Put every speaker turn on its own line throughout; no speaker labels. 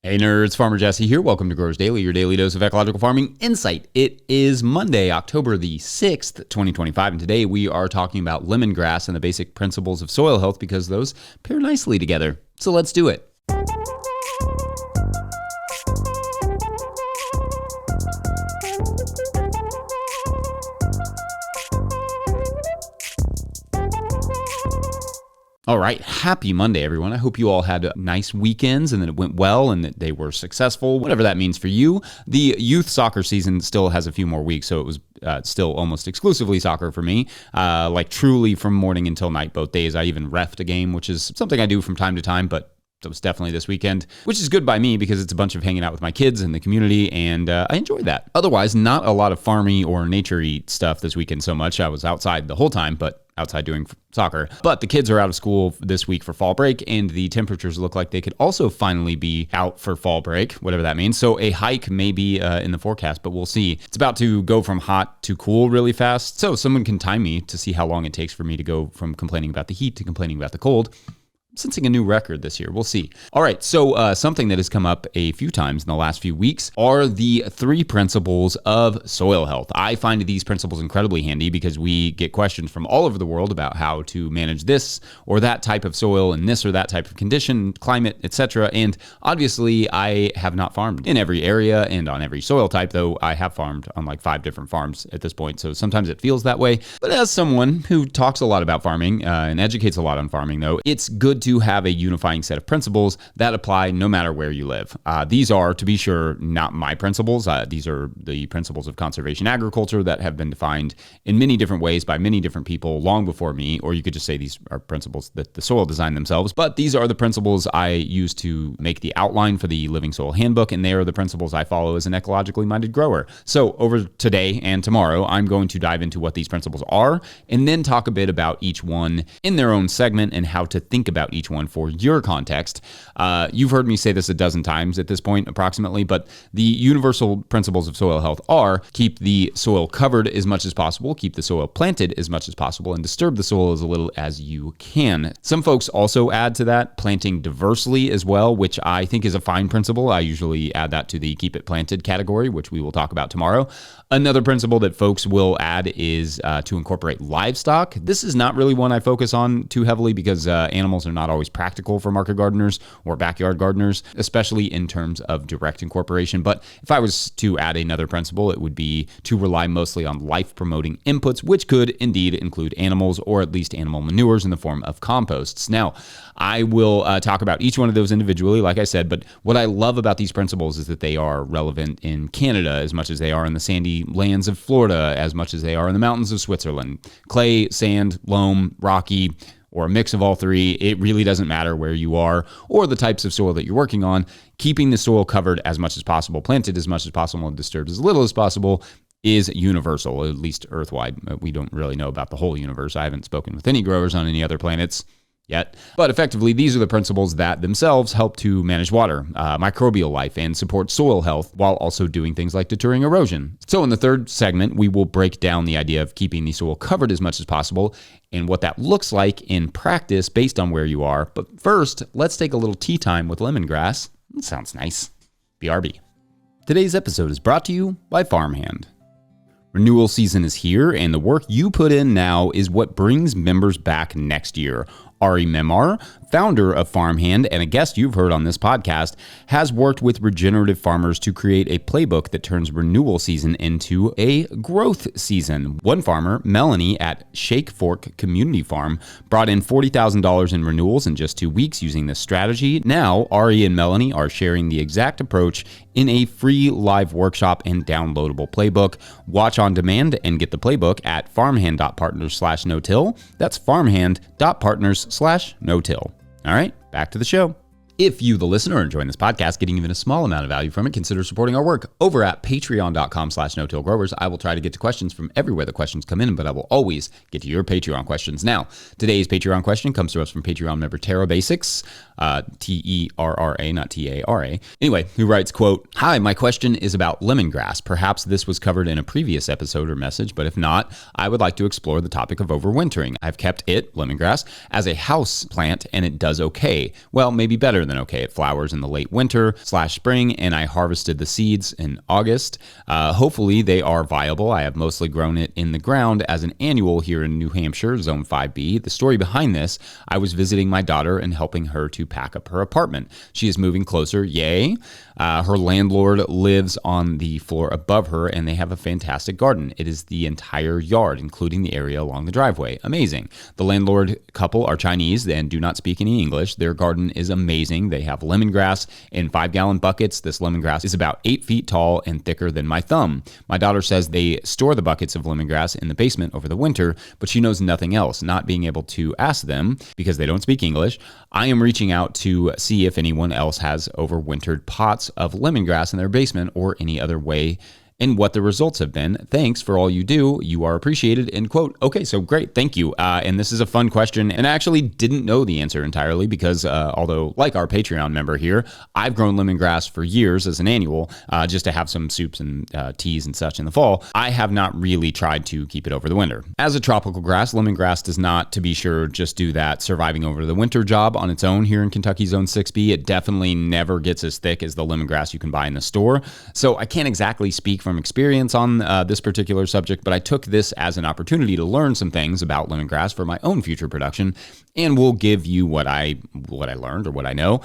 Hey nerds, Farmer Jesse here. Welcome to Growers Daily, your daily dose of ecological farming insight. It is Monday, October the 6th, 2025, and today we are talking about lemongrass and the basic principles of soil health because those pair nicely together. So let's do it. All right, happy Monday, everyone. I hope you all had nice weekends and that it went well and that they were successful, whatever that means for you. The youth soccer season still has a few more weeks, so it was still almost exclusively soccer for me, like truly from morning until night both days. I even reffed a game, which is something I do from time to time, but it was definitely this weekend, which is good by me because it's a bunch of hanging out with my kids and the community, and I enjoy that. Otherwise, not a lot of farmy or nature-y stuff this weekend so much. I was outside the whole time, but outside doing soccer. But the kids are out of school this week for fall break, and the temperatures look like they could also finally be out for fall break, whatever that means. So a hike may be in the forecast, but we'll see. It's about to go from hot to cool really fast. So someone can time me to see how long it takes for me to go from complaining about the heat to complaining about the cold. Sensing a new record this year. We'll see. All right, so something that has come up a few times in the last few weeks are the 3 principles of soil health. I find these principles incredibly handy because we get questions from all over the world about how to manage this or that type of soil in this or that type of condition, climate, etc. And obviously, I have not farmed in every area and on every soil type, though I have farmed on like 5 different farms at this point. So sometimes it feels that way. But as someone who talks a lot about farming and educates a lot on farming, though, it's good to have a unifying set of principles that apply no matter where you live. These are, to be sure, not my principles. These are the principles of conservation agriculture that have been defined in many different ways by many different people long before me, or you could just say these are principles that the soil designed themselves. But these are the principles I use to make the outline for the Living Soil Handbook, and they are the principles I follow as an ecologically minded grower. So over today and tomorrow, I'm going to dive into what these principles are, and then talk a bit about each one in their own segment and how to think about each one for your context. You've heard me say this a dozen times at this point, approximately, but the universal principles of soil health are keep the soil covered as much as possible, keep the soil planted as much as possible, and disturb the soil as little as you can. Some folks also add to that planting diversely as well, which I think is a fine principle. I usually add that to the keep it planted category, which we will talk about tomorrow. Another principle that folks will add is to incorporate livestock. This is not really one I focus on too heavily because animals are not always practical for market gardeners or backyard gardeners, especially in terms of direct incorporation. But if I was to add another principle, it would be to rely mostly on life-promoting inputs, which could indeed include animals or at least animal manures in the form of composts. Now, I will talk about each one of those individually, like I said, but what I love about these principles is that they are relevant in Canada as much as they are in the sandy lands of Florida, as much as they are in the mountains of Switzerland. Clay, sand, loam, rocky, or a mix of all 3, it really doesn't matter where you are or the types of soil that you're working on. Keeping the soil covered as much as possible, planted as much as possible, and disturbed as little as possible is universal, at least Earth-wide. We don't really know about the whole universe. I haven't spoken with any growers on any other planets yet. But effectively, these are the principles that themselves help to manage water, microbial life, and support soil health while also doing things like deterring erosion. So in the third segment, we will break down the idea of keeping the soil covered as much as possible and what that looks like in practice based on where you are. But first, let's take a little tea time with lemongrass. That sounds nice. BRB. Today's episode is brought to you by Farmhand. Renewal season is here, and the work you put in now is what brings members back next year. Ari Memar, founder of Farmhand and a guest you've heard on this podcast, has worked with regenerative farmers to create a playbook that turns renewal season into a growth season. One farmer, Melanie at Shake Fork Community Farm, brought in $40,000 in renewals in just 2 weeks using this strategy. Now, Ari and Melanie are sharing the exact approach in a free live workshop and downloadable playbook. Watch on demand and get the playbook at farmhand.partners/no-till. That's farmhand.partners/no-till. All right, back to the show. If you, the listener, are enjoying this podcast, getting even a small amount of value from it, consider supporting our work over at patreon.com/no-till-growers. I will try to get to questions from everywhere the questions come in, but I will always get to your Patreon questions. Now, today's Patreon question comes to us from Patreon member Terra Basics, Terra, not Tara. Anyway, who writes, quote, "Hi, my question is about lemongrass. Perhaps this was covered in a previous episode or message, but if not, I would like to explore the topic of overwintering. I've kept it, lemongrass, as a house plant, and it does okay. Well, maybe better than than okay. It flowers in the late winter/spring, and I harvested the seeds in August. Hopefully they are viable. I have mostly grown it in the ground as an annual here in New Hampshire, Zone 5B. The story behind this, I was visiting my daughter and helping her to pack up her apartment. She is moving closer, yay. Her landlord lives on the floor above her, and they have a fantastic garden. It is the entire yard, including the area along the driveway. Amazing. The landlord couple are Chinese and do not speak any English. Their garden is amazing. They have lemongrass in 5-gallon buckets. This lemongrass is about 8 feet tall and thicker than my thumb. My daughter says they store the buckets of lemongrass in the basement over the winter, but she knows nothing else. Not being able to ask them because they don't speak English, I am reaching out to see if anyone else has overwintered pots of lemongrass in their basement or any other way, and what the results have been. Thanks for all you do. You are appreciated, end quote. Okay, so great. Thank you. And this is a fun question. And I actually didn't know the answer entirely because although like our Patreon member here, I've grown lemongrass for years as an annual just to have some soups and teas and such in the fall. I have not really tried to keep it over the winter. As a tropical grass, lemongrass does not, to be sure, just do that surviving over the winter job on its own here in Kentucky Zone 6B. It definitely never gets as thick as the lemongrass you can buy in the store. So I can't exactly speak from experience on this particular subject, but I took this as an opportunity to learn some things about lemongrass for my own future production, and will give you what I learned or what I know.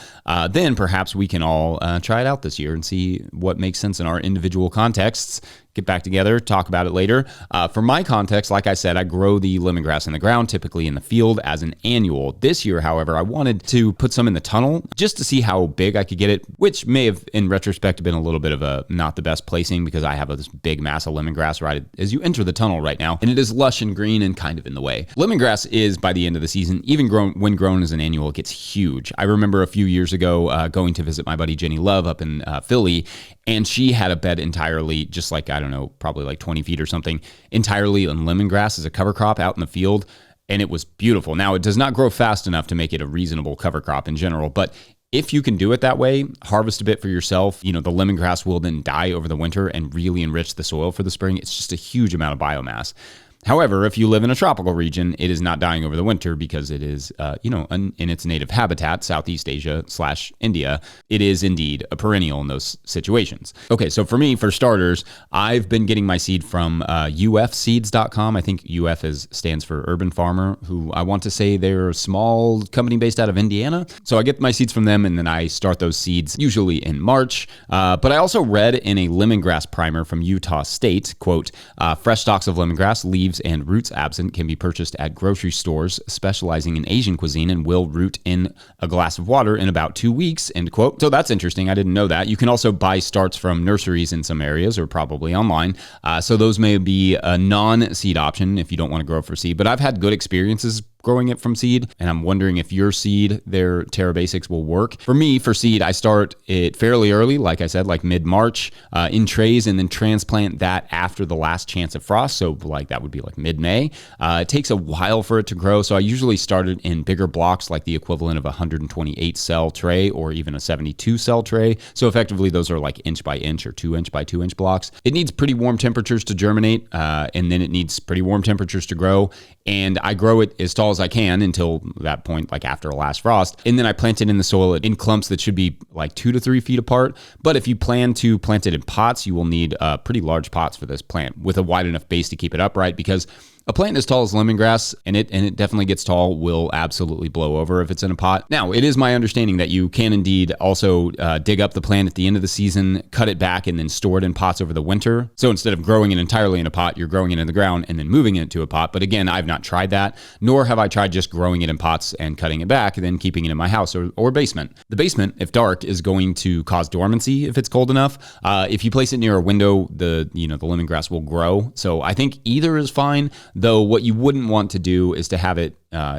Then perhaps we can all try it out this year and see what makes sense in our individual contexts. Get back together, talk about it later. For my context, like I said, I grow the lemongrass in the ground, typically in the field as an annual. This year, however, I wanted to put some in the tunnel just to see how big I could get it, which may have, in retrospect, been a little bit of a not the best placing because I have this big mass of lemongrass right as you enter the tunnel right now, and it is lush and green and kind of in the way. Lemongrass is, by the end of the season, even when grown as an annual, it gets huge. I remember a few years ago going to visit my buddy Jenny Love up in Philly, and she had a bed entirely, just like, I don't know, probably like 20 feet or something, entirely on lemongrass as a cover crop out in the field. And it was beautiful. Now, it does not grow fast enough to make it a reasonable cover crop in general, but if you can do it that way, harvest a bit for yourself, the lemongrass will then die over the winter and really enrich the soil for the spring. It's just a huge amount of biomass. However, if you live in a tropical region, it is not dying over the winter because it is, in its native habitat, Southeast Asia/India. It is indeed a perennial in those situations. Okay, so for me, for starters, I've been getting my seed from ufseeds.com. I think UF stands for Urban Farmer, who I want to say they're a small company based out of Indiana. So I get my seeds from them, and then I start those seeds usually in March. But I also read in a lemongrass primer from Utah State, quote, fresh stalks of lemongrass, leaves and roots absent, can be purchased at grocery stores specializing in Asian cuisine and will root in a glass of water in about 2 weeks, end quote. So that's interesting. I didn't know that. You can also buy starts from nurseries in some areas or probably online. So those may be a non-seed option if you don't want to grow for seed. But I've had good experiences growing it from seed, and I'm wondering if your seed, their Terra Basics, will work. For me, for seed, I start it fairly early, like I said, like mid-March in trays, and then transplant that after the last chance of frost. So like that would be like mid-May. It takes a while for it to grow, so I usually start it in bigger blocks, like the equivalent of a 128 cell tray or even a 72 cell tray. So effectively, those are like inch by inch or 2 inch by 2 inch blocks. It needs pretty warm temperatures to germinate, and then it needs pretty warm temperatures to grow. And I grow it as tall as I can until that point, like after a last frost. And then I plant it in the soil in clumps that should be like 2 to 3 feet apart. But if you plan to plant it in pots, you will need pretty large pots for this plant with a wide enough base to keep it upright, because a plant as tall as lemongrass, and it definitely gets tall, will absolutely blow over if it's in a pot. Now, it is my understanding that you can indeed also dig up the plant at the end of the season, cut it back, and then store it in pots over the winter. So instead of growing it entirely in a pot, you're growing it in the ground and then moving it into a pot. But again, I've not tried that, nor have I tried just growing it in pots and cutting it back and then keeping it in my house or basement. The basement, if dark, is going to cause dormancy if it's cold enough. If you place it near a window, the lemongrass will grow. So I think either is fine. Though what you wouldn't want to do is to have it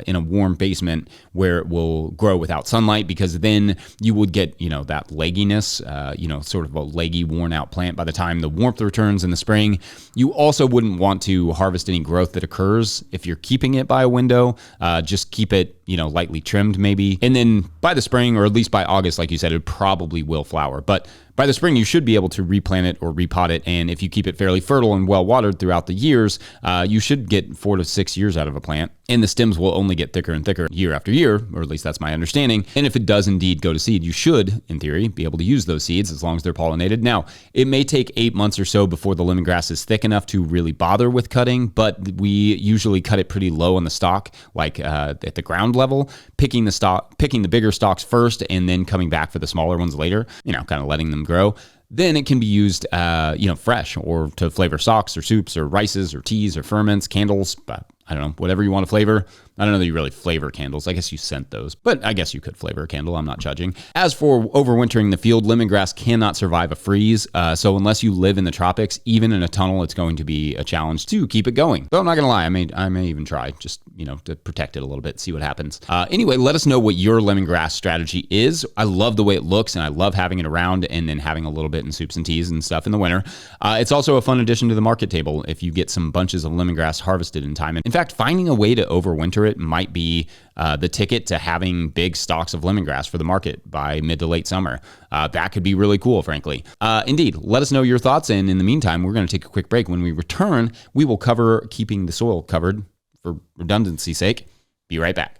in a warm basement where it will grow without sunlight, because then you would get, that legginess, sort of a leggy, worn out plant by the time the warmth returns in the spring. You also wouldn't want to harvest any growth that occurs if you're keeping it by a window. Just keep it, lightly trimmed maybe. And then by the spring, or at least by August, like you said, it probably will flower. But by the spring, you should be able to replant it or repot it. And if you keep it fairly fertile and well watered throughout the years, you should get 4 to 6 years out of a plant. And the stems will will only get thicker and thicker year after year, or at least that's my understanding. And if it does indeed go to seed, you should, in theory, be able to use those seeds as long as they're pollinated. Now, it may take 8 months or so before the lemongrass is thick enough to really bother with cutting, but we usually cut it pretty low on the stalk, like at the ground level, picking the bigger stalks first and then coming back for the smaller ones later, kind of letting them grow. Then it can be used, fresh or to flavor socks or soups or rices or teas or ferments, candles, I don't know, whatever you want to flavor. I don't know that you really flavor candles. I guess you scent those, but I guess you could flavor a candle. I'm not judging. As for overwintering the field, lemongrass cannot survive a freeze. So unless you live in the tropics, even in a tunnel, it's going to be a challenge to keep it going. Though I'm not going to lie, I may even try just, to protect it a little bit, see what happens. Anyway, let us know what your lemongrass strategy is. I love the way it looks and I love having it around and then having a little bit in soups and teas and stuff in the winter. It's also a fun addition to the market table if you get some bunches of lemongrass harvested in time. In fact, finding a way to overwinter it might be the ticket to having big stocks of lemongrass for the market by mid to late summer. That could be really cool, frankly. Indeed, let us know your thoughts. And in the meantime, we're going to take a quick break. When we return, we will cover keeping the soil covered for redundancy's sake. Be right back.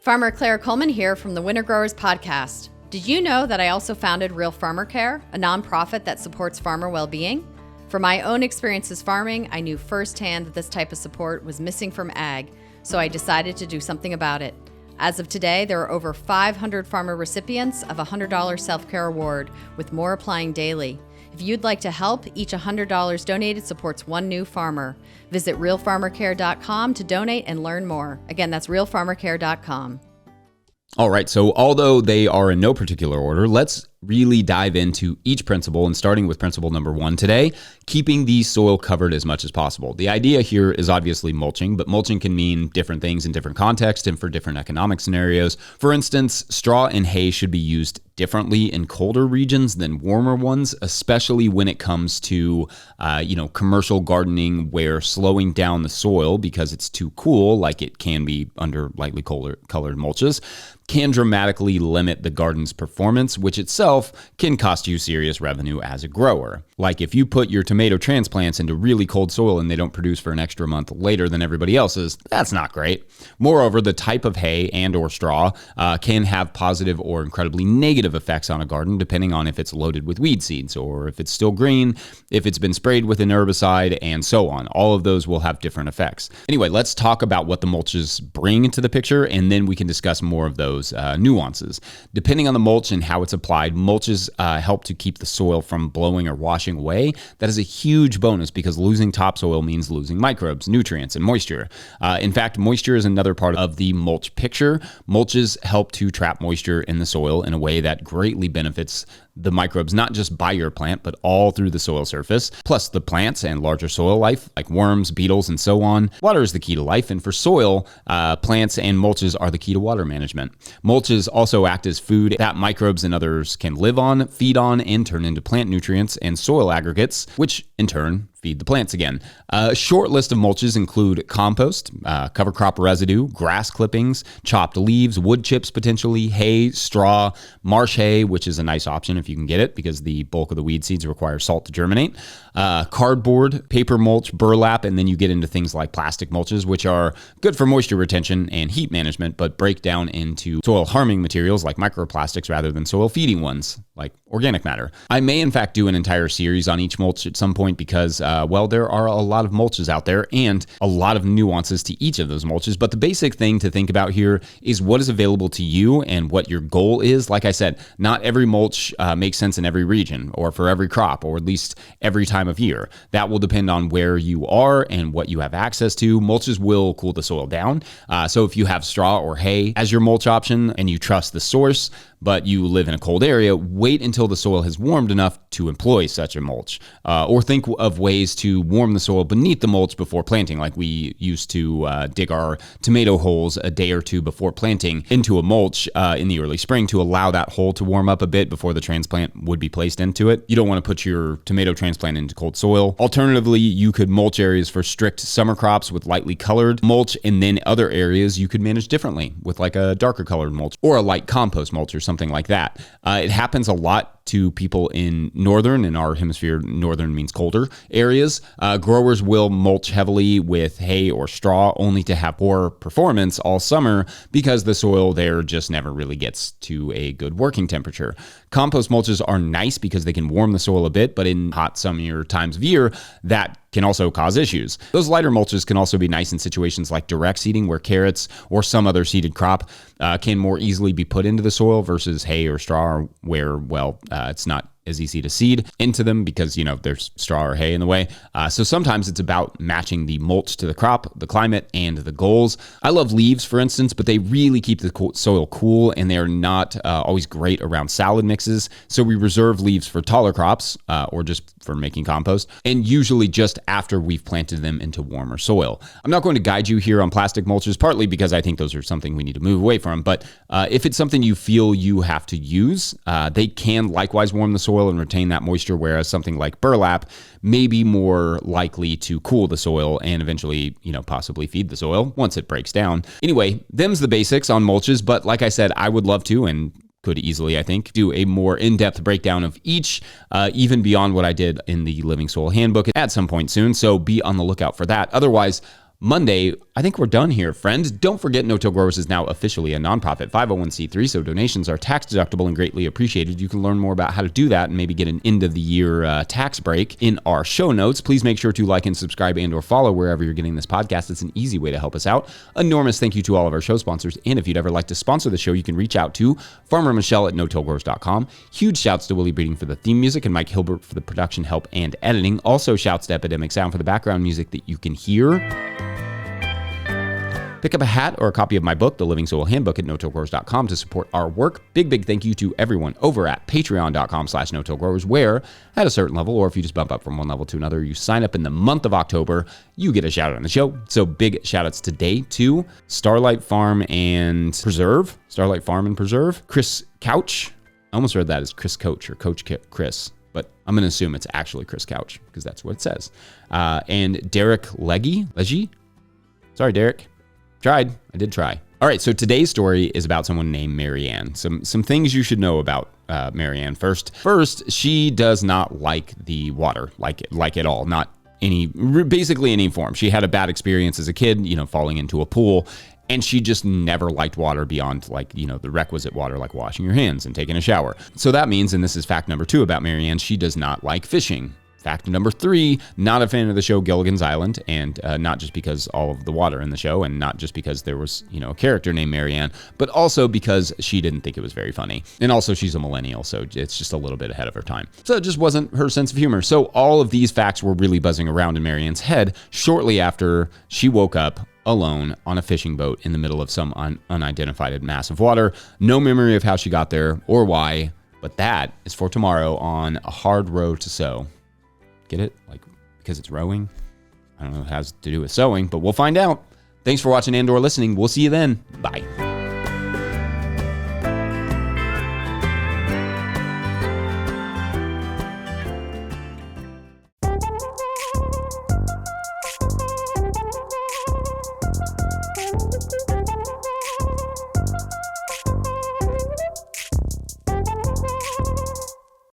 Farmer Claire Coleman here from the Winter Growers Podcast. Did you know that I also founded Real Farmer Care, a nonprofit that supports farmer well-being? From my own experiences farming, I knew firsthand that this type of support was missing from ag, so I decided to do something about it. As of today, there are over 500 farmer recipients of a $100 self-care award, with more applying daily. If you'd like to help, each $100 donated supports one new farmer. Visit realfarmercare.com to donate and learn more. Again, that's realfarmercare.com.
All right, so although they are in no particular order, let's really dive into each principle, and starting with principle number 1 today, keeping the soil covered as much as possible. The idea here is obviously mulching, but mulching can mean different things in different contexts and for different economic scenarios. For instance, straw and hay should be used differently in colder regions than warmer ones, especially when it comes to, commercial gardening where slowing down the soil because it's too cool, like it can be under lightly colored mulches, can dramatically limit the garden's performance, which itself can cost you serious revenue as a grower. Like if you put your tomato transplants into really cold soil and they don't produce for an extra month later than everybody else's, that's not great. Moreover, the type of hay and or straw can have positive or incredibly negative effects on a garden, depending on if it's loaded with weed seeds or if it's still green, if it's been sprayed with an herbicide, and so on. All of those will have different effects. Anyway, let's talk about what the mulches bring into the picture, and then we can discuss more of those nuances. Depending on the mulch and how it's applied, mulches help to keep the soil from blowing or washing away. That is a huge bonus because losing topsoil means losing microbes, nutrients, and moisture. In fact, moisture is another part of the mulch picture. Mulches help to trap moisture in the soil in a way that greatly benefits the microbes, not just by your plant, but all through the soil surface, plus the plants and larger soil life like worms, beetles, and so on. Water is the key to life, and for soil, plants and mulches are the key to water management. Mulches also act as food that microbes and others can live on, feed on, and turn into plant nutrients and soil aggregates, which in turn feed the plants again. A short list of mulches include compost, cover crop residue, grass clippings, chopped leaves, wood chips potentially, hay, straw, marsh hay, which is a nice option if you can get it because the bulk of the weed seeds require salt to germinate, cardboard, paper mulch, burlap, and then you get into things like plastic mulches, which are good for moisture retention and heat management, but break down into soil harming materials like microplastics rather than soil feeding ones like organic matter. I may in fact do an entire series on each mulch at some point because there are a lot of mulches out there and a lot of nuances to each of those mulches. But the basic thing to think about here is what is available to you and what your goal is. Like I said, not every mulch makes sense in every region or for every crop or at least every time of year. That will depend on where you are and what you have access to. Mulches will cool the soil down. So if you have straw or hay as your mulch option and you trust the source, but you live in a cold area, wait until the soil has warmed enough to employ such a mulch. Or think of ways to warm the soil beneath the mulch before planting, like we used to dig our tomato holes a day or two before planting into a mulch in the early spring to allow that hole to warm up a bit before the transplant would be placed into it. You don't want to put your tomato transplant into cold soil. Alternatively, you could mulch areas for strict summer crops with lightly colored mulch, and then other areas you could manage differently with like a darker colored mulch or a light compost mulch or something like that. It happens a lot to people in northern, in our hemisphere, northern means colder areas. Growers will mulch heavily with hay or straw only to have poor performance all summer because the soil there just never really gets to a good working temperature. Compost mulches are nice because they can warm the soil a bit, but in hot summer times of year, that can also cause issues. Those lighter mulches can also be nice in situations like direct seeding, where carrots or some other seeded crop can more easily be put into the soil versus hay or straw, where, well, it's not as easy to seed into them because, there's straw or hay in the way. So sometimes it's about matching the mulch to the crop, the climate, and the goals. I love leaves, for instance, but they really keep the soil cool, and they're not always great around salad mixes. So we reserve leaves for taller crops or just for making compost, and usually just after we've planted them into warmer soil. I'm not going to guide you here on plastic mulches, partly because I think those are something we need to move away from. But if it's something you feel you have to use, they can likewise warm the soil and retain that moisture, whereas something like burlap may be more likely to cool the soil and eventually, possibly feed the soil once it breaks down. Anyway, them's the basics on mulches, but like I said, I would love to and could easily, I think, do a more in-depth breakdown of each, even beyond what I did in the Living Soil Handbook at some point soon, so be on the lookout for that. Otherwise, Monday, I think we're done here, friends. Don't forget, No Till Growers is now officially a nonprofit 501c3, so donations are tax deductible and greatly appreciated. You can learn more about how to do that and maybe get an end of the year tax break in our show notes. Please make sure to like and subscribe and or follow wherever you're getting this podcast. It's an easy way to help us out. Enormous thank you to all of our show sponsors. And if you'd ever like to sponsor the show, you can reach out to Farmer Michelle at notillgrowers.com. Huge shouts to Willie Breeding for the theme music and Mike Hilbert for the production help and editing. Also shouts to Epidemic Sound for the background music that you can hear. Pick up a hat or a copy of my book, The Living Soil Handbook, at notillgrowers.com to support our work. Big thank you to everyone over at patreon.com/notillgrowers, where at a certain level, or if you just bump up from one level to another, you sign up in the month of October, you get a shout out on the show. So big shout outs today to Starlight Farm and Preserve, Chris Couch. I almost read that as Chris Coach or Coach Chris, but I'm going to assume it's actually Chris Couch because that's what it says. And Derek Leggy. Sorry, Derek. I did try. All right, so today's story is about someone named Marianne. Some things you should know about Marianne. First, she does not like the water, like at all, not basically any form. She had a bad experience as a kid, falling into a pool, and she just never liked water beyond the requisite water, like washing your hands and taking a shower. So that means, and this is fact number 2 about Marianne, she does not like fishing. Fact number 3, not a fan of the show Gilligan's Island, and not just because all of the water in the show, and not just because there was, a character named Marianne, but also because she didn't think it was very funny. And also she's a millennial, so it's just a little bit ahead of her time. So it just wasn't her sense of humor. So all of these facts were really buzzing around in Marianne's head shortly after she woke up alone on a fishing boat in the middle of some unidentified mass of water. No memory of how she got there or why, but that is for tomorrow on A Hard Row to Sow. Get it? Because it's rowing? I don't know if it has to do with sewing, but we'll find out. Thanks for watching and or listening. We'll see you then. Bye.